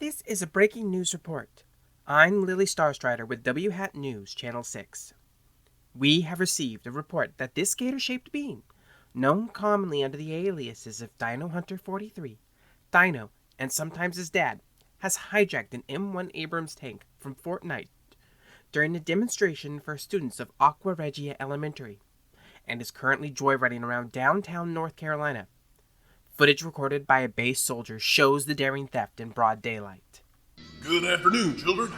This is a breaking news report. I'm Lily Starstrider with W Hat News, Channel 6. We have received a report that this gator-shaped being, known commonly under the aliases of Dino Hunter 43, Dino, and sometimes his dad, has hijacked an M1 Abrams tank from Fort Knight during a demonstration for students of Aqua Regia Elementary, and is currently joyriding around downtown North Carolina. Footage recorded by a base soldier shows the daring theft in broad daylight. Good afternoon, children.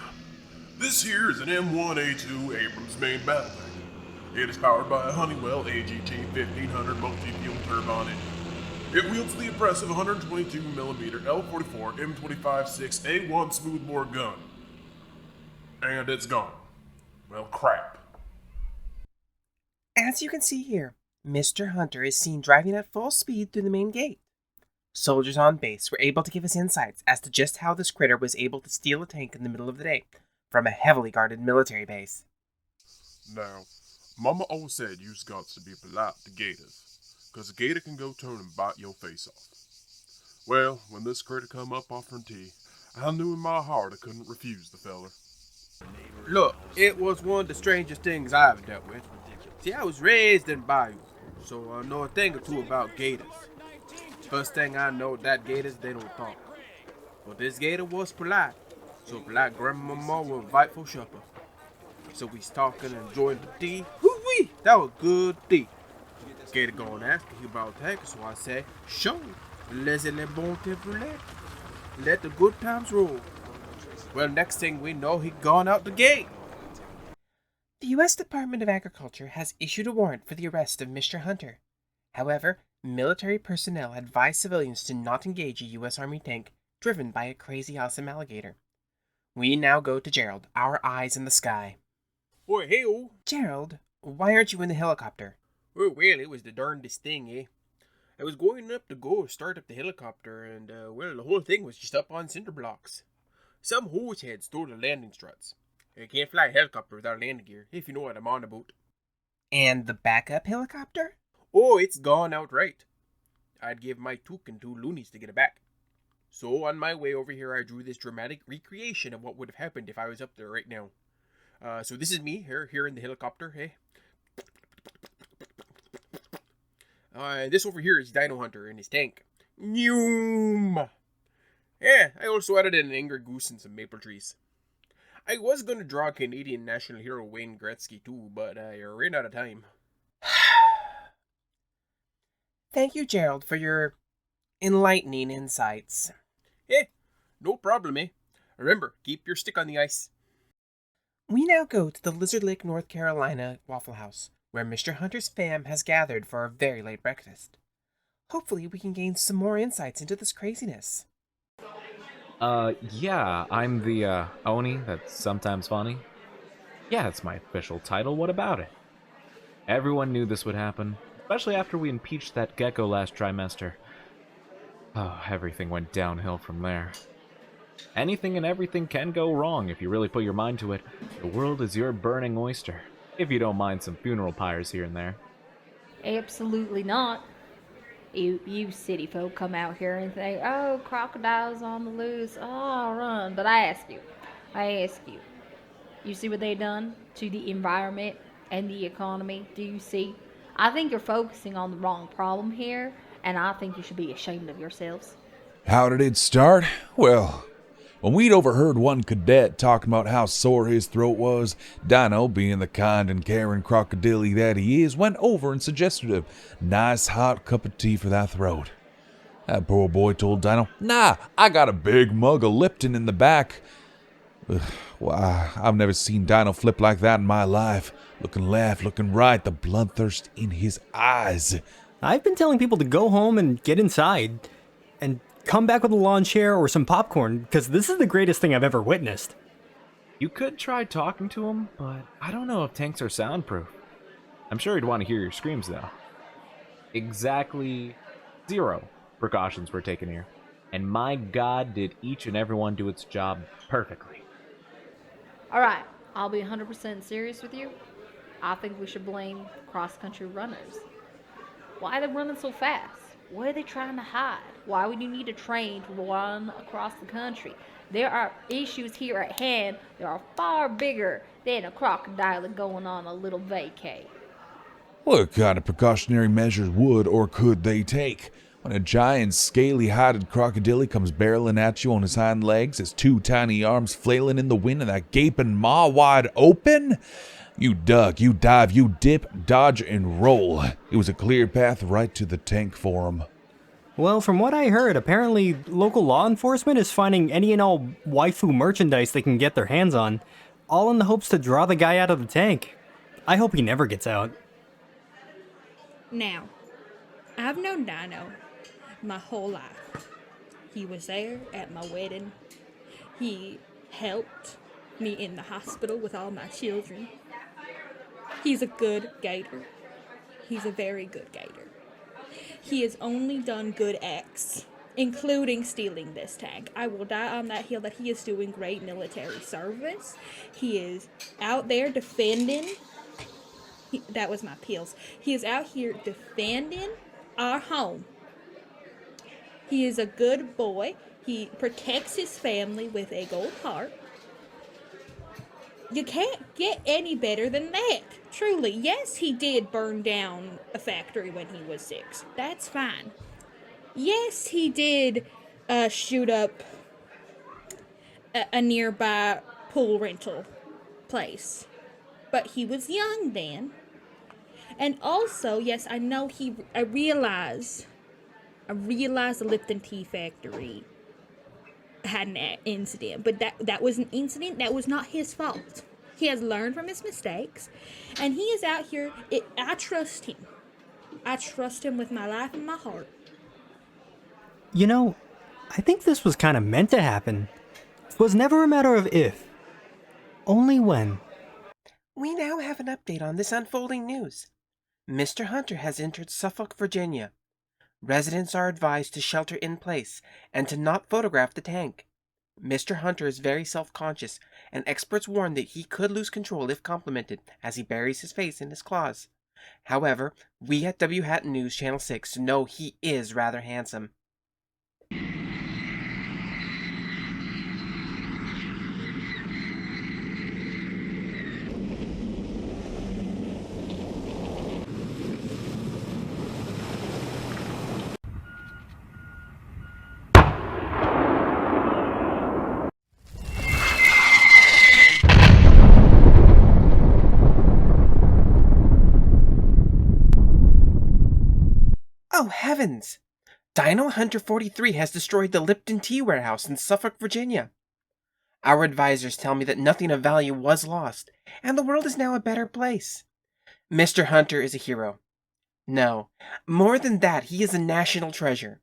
This here is an M1A2 Abrams main battle tank. It is powered by a Honeywell AGT 1500 multi-fuel turbine engine. It wields the impressive 122mm L44 M25-6A1 smoothbore gun. And it's gone. Well, crap. As you can see here, Mr. Hunter is seen driving at full speed through the main gate. Soldiers on base were able to give us insights as to just how this critter was able to steal a tank in the middle of the day from a heavily guarded military base. Now, Mama always said you's got to be polite to gators, 'cause a gator can go turn and bite your face off. Well, when this critter come up offering tea, I knew in my heart I couldn't refuse the feller. Look, it was one of the strangest things I ever dealt with. See, I was raised in bayous, so I know a thing or two about gators. First thing I know, that gators, they don't talk. But this gator was polite, so polite grandmama will invite for supper. So we's talking and enjoying the tea. Woo-wee, that was good tea. Gator gonna ask me about tank, so I say, sure, laissez les bon temps rouler. Let the good times roll. Well, next thing we know, he gone out the gate. The U.S. Department of Agriculture has issued a warrant for the arrest of Mr. Hunter. However, military personnel advise civilians to not engage a U.S. Army tank driven by a crazy awesome alligator. We now go to Gerald, our eyes in the sky. Boy, hey-oh. Gerald, why aren't you in the helicopter? Well, it was the darndest thing, eh? I was going up to go start up the helicopter, and, the whole thing was just up on cinder blocks. Some hosehead stole the landing struts. You can't fly a helicopter without landing gear, if you know what I'm on about. And the backup helicopter? Oh, it's gone outright. I'd give my took and 2 loonies to get it back. So on my way over here, I drew this dramatic recreation of what would have happened if I was up there right now. So this is me here in the helicopter, eh? This over here is Dino Hunter in his tank. Noom! Yeah, I also added an angry goose and some maple trees. I was going to draw Canadian national hero Wayne Gretzky too, but I ran out of time. Thank you, Gerald, for your enlightening insights. No problem, eh? Remember, keep your stick on the ice. We now go to the Lizard Lake, North Carolina Waffle House, where Mr. Hunter's fam has gathered for a very late breakfast. Hopefully we can gain some more insights into this craziness. Yeah, I'm the, Oni that's sometimes funny. Yeah, that's my official title, what about it? Everyone knew this would happen, especially after we impeached that gecko last trimester. Oh, everything went downhill from there. Anything and everything can go wrong if you really put your mind to it. The world is your burning oyster, if you don't mind some funeral pyres here and there. Absolutely not. You city folk come out here and say, oh, crocodiles on the loose, oh, run. But I ask you, you see what they done to the environment and the economy? Do you see? I think you're focusing on the wrong problem here, and I think you should be ashamed of yourselves. How did it start? Well, when we'd overheard one cadet talking about how sore his throat was, Dino, being the kind and caring crocodile that he is, went over and suggested a nice hot cup of tea for that throat. That poor boy told Dino, nah, I got a big mug of Lipton in the back. Well, I've never seen Dino flip like that in my life. Looking left, looking right, the bloodthirst in his eyes. I've been telling people to go home and get inside and come back with a lawn chair or some popcorn, because this is the greatest thing I've ever witnessed. You could try talking to him, but I don't know if tanks are soundproof. I'm sure he'd want to hear your screams, though. Exactly 0 precautions were taken here. And my God, did each and every one do its job perfectly. Alright, I'll be 100% serious with you. I think we should blame cross-country runners. Why are they running so fast? What are they trying to hide? Why would you need a train to run across the country? There are issues here at hand that are far bigger than a crocodile going on a little vacay. What kind of precautionary measures would or could they take when a giant, scaly-hided crocodile comes barreling at you on his hind legs, his two tiny arms flailing in the wind and that gaping maw wide open? You duck, you dive, you dip, dodge, and roll. It was a clear path right to the tank for him. Well, from what I heard, apparently local law enforcement is finding any and all waifu merchandise they can get their hands on, all in the hopes to draw the guy out of the tank. I hope he never gets out. Now, I've known Dino my whole life. He was there at my wedding. He helped me in the hospital with all my children. He's a good gator. He's a very good gator. He has only done good acts, including stealing this tank. I will die on that hill that he is doing great military service. He is out there defending. That was my pills. He is out here defending our home. He is a good boy. He protects his family with a gold heart. You can't get any better than that. Truly. Yes, he did burn down a factory when he was 6. That's fine. Yes, he did shoot up a nearby pool rental place. But he was young then. And also, yes, I know I realize the Lipton Tea Factory had an incident, but that was an incident that was not his fault. He has learned from his mistakes, and he is out here. I trust him. I trust him with my life and my heart. You know, I think this was kind of meant to happen. It was never a matter of if, only when. We now have an update on this unfolding news. Mr. Hunter has entered Suffolk, Virginia. Residents are advised to shelter in place and to not photograph the tank. Mr. Hunter is very self-conscious, and experts warn that he could lose control if complimented as he buries his face in his claws. However, we at W Hat News Channel 6 know he is rather handsome. Oh heavens! Dino Hunter 43 has destroyed the Lipton Tea Warehouse in Suffolk, Virginia. Our advisors tell me that nothing of value was lost, and the world is now a better place. Mr. Hunter is a hero. No, more than that, he is a national treasure.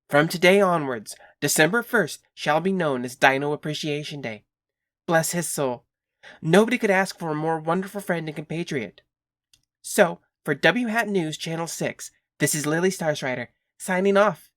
From today onwards, December 1st shall be known as Dino Appreciation Day. Bless his soul. Nobody could ask for a more wonderful friend and compatriot. So, for W Hat News Channel 6, this is Lily Starstrider, signing off.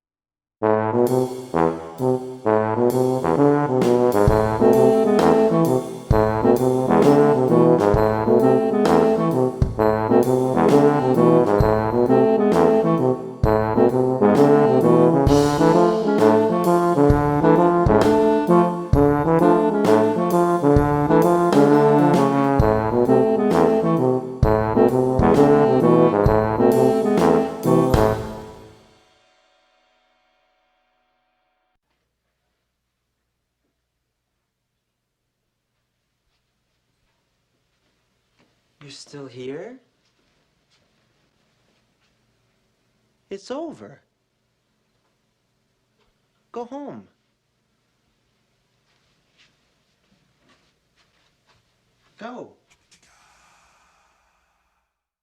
You're still here? It's over. Go home. Go.